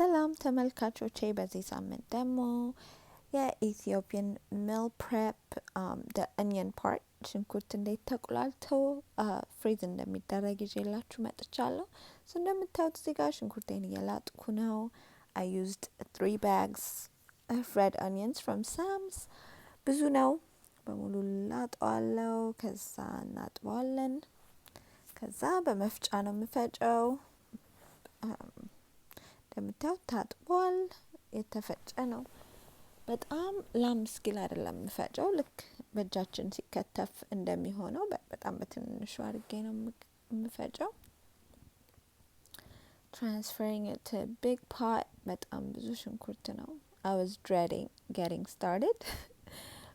ሰላም ተመልካቾቼ በዚህ ሳምንት ደግሞ የኢትዮጵያን ሚል ፕሬፕ the onion part ሽንኩርት እንዴት ተቆላልቶ ፍሪዝ እንደሚደረግ ይዤላችሁ መጥቻለሁ። ሶ እንደምታዩት እዚህ ጋር ሽንኩርቴን እየላጥኩ ነው። I used 3 bags of red onions from Sam's። ብዙ ነው፣ በሙሉ ላጠዋለሁ። ከዛ እናጥበዋለን። ከዛ በመፍጫ ነው የምፈጨው። እንደምታዩት ታጥቧል፣ የተፈጨ ነው። በጣም ላም ስኪል አይደለም የምፈጨው፣ ልክ በእጃችን ሲከተፍ እንደሚሆነው በጣም በትንሹ አድርጌ ነው የምፈጨው። transferring it to a big pot። በጣም ብዙ ሽንኩርት ነው። I was dreading getting started።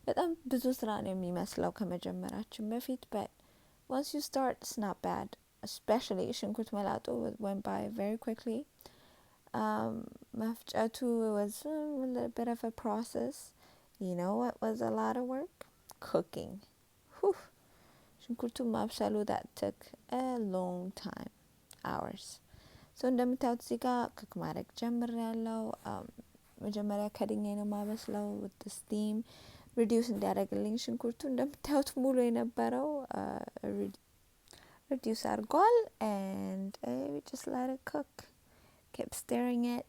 በጣም ብዙ ስራ ነው የሚመስለው ከመጀመራችን በፊት፣ but once you start it's not bad. Especially ሽንኩርት መላጡ went by very quickly. መፍጨቱ was a little bit of a process. You know what was a lot of work? Cooking. Whew. ሽንኩርቱ ማብሰሉ that took a long time. Hours. So እንደምታዩት እዚህ ጋር ክክ ማድረግ ጀምሬያለሁ። መጀመሪያ ከድኜ ነው ማበስለው with the steam reduce እንዲያደርግልኝ። ሽንኩርቱ እንደምታዩት ሙሉ የነበረው reduce አድርጓል and we just let it cook. Kept stirring it.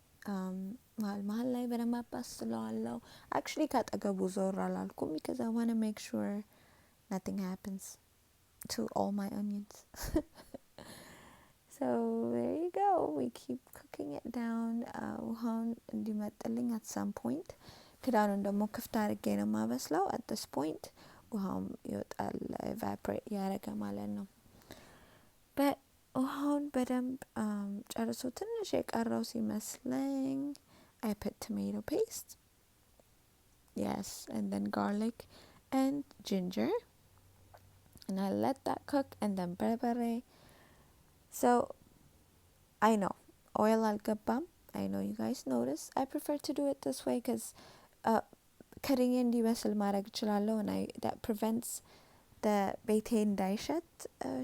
መሀል ላይ በደንብ አባስለዋለሁ። Actually ካጠገቡ ዞር አላልኩም because I want to make sure nothing happens to all my onions. So there you go. We keep cooking it down. ውሃውን እንዲመጥልኝ at some point ክዳኑን ደግሞ ክፍት አድርጌ ነው ማበስለው። At this point ውሃውም ይወጣል፣ evaporate ያደረገ ማለት ነው። But ውሃውን በደንብ ጨርሶ ትንሽ የቀረው ሲመስለኝ I put tomato paste. Yes, and then garlic and ginger. And I let that cook, and then berbere. So I know oil algabam. I know you guys notice. I prefer to do it this way because cutting in እንዲበስል ማድረግ እችላለሁ, and that prevents the ቤቴ እንዳይሸት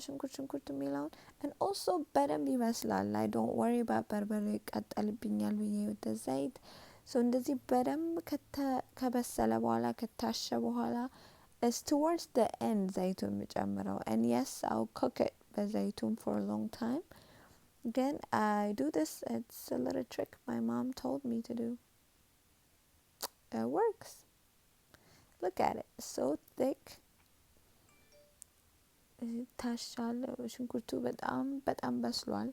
ሽንኩርት የሚለውን, and also በደንብ ይበስላል. I don't worry about በርበሬ ይቃጠልብኛል ብዬ with the ዘይት. So እንደዚህ በደንብ ከበሰለ በኋላ ከታሸ በኋላ is towards the end ዘይቱን የምጨምረው. And yes, I'll cook it በዘይቱን for a long time. Again, I do this, it's a little trick my mom told me to do. It works. Look at it, so thick. ታሻለ ሽንኩርቱ በጣም በስሏል።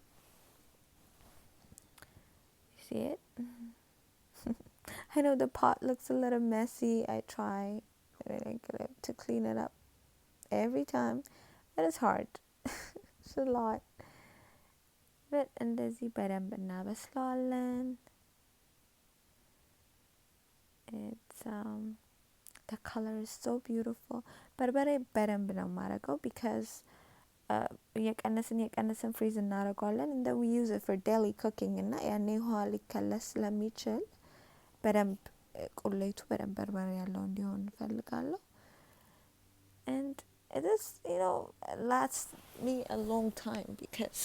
See it? I know the pot looks a little messy. I try to clean it up every time. That is hard. It's a lot. But እንደዚህ በደንብ እናበስለዋለን. It's the color is so beautiful. በርበሬ በደንብ ነው ማረገው because የቀነስን ፍሪዝ እናደርገዋለን, and then we use it for daily cooking, እና ያኔ ውሃ ሊከለስ ስለሚችል በደንብ ቁሌቱ በደንብ በርበሬ ያለው እንዲሆን እፈልጋለሁ. And it is, lasts me a long time because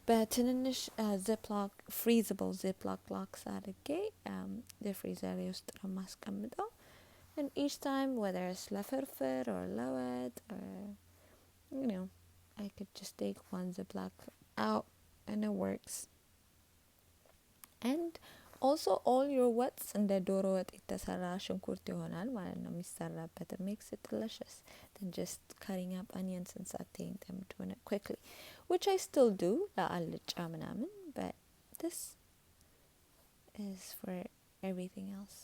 በትንንሽ ziploc freezable ziploc blocks አድርጌ ፍሪዘር ውስጥ ነው ማስቀምጠው. And each time, whether it's lefurfur or lawet or, I could just take one ziploc out and it works. And also all your wets እንደ ዶሮ ወጥ የተሰራ ሽንኩርት ይሆናል ማለት ነው የሚሰራበት. It makes it delicious than just cutting up onions and sauteing them, doing it quickly, which I still do ለአልጫ ምናምን, but this is for everything else.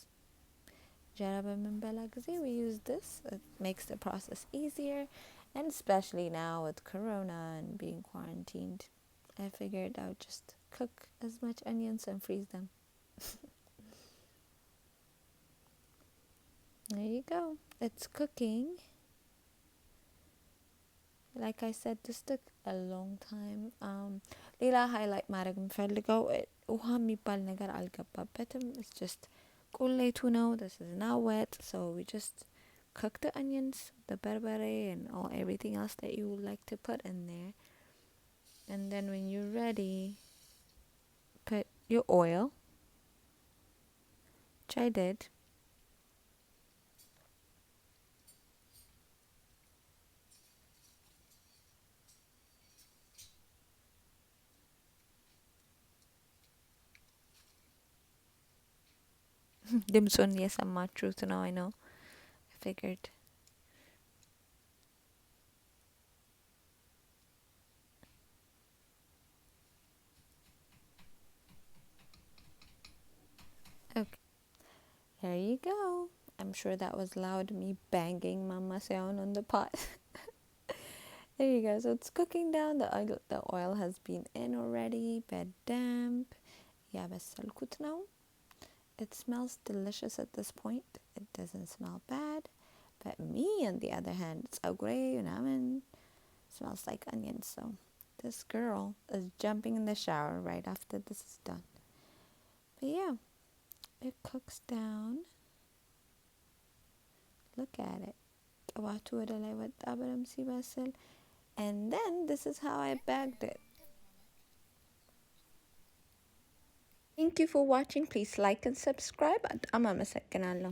እንጀራ በምንበላ ጊዜ we use this. It makes the process easier, and especially now with corona and being quarantined, I figured I would just cook as much onions and freeze them. There you go. It's cooking. Like I said, this took a long time. ሌላ highlight ማድረግ የምፈልገው ውሃ የሚባል ነገር አልገባበትም. It's just ቁሌቱ ነው. This is not wet, so we just cook the onions, the berbere, and everything else that you would like to put in there. And then when you're ready, put your oil, which I did. ድምፁን እየሰማችሁት ነው። I know. I figured. Okay. There you go. I'm sure that was loud, me banging mama sayon on the pot. There you go. So it's cooking down. The oil has been in already. በደንብ ያበሰልኩት ነው. It smells delicious at this point. It doesn't smell bad. But me, on the other hand, ፀጉሬ ምናምን smells like onions. So this girl is jumping in the shower right after this is done. But yeah, it cooks down. Look at it. ቅባቱ ወደ ላይ ወጣ በደንብ ሲበስል. And then this is how I bagged it. Thank you for watching. Please like and subscribe. በጣም አመሰግናለሁ.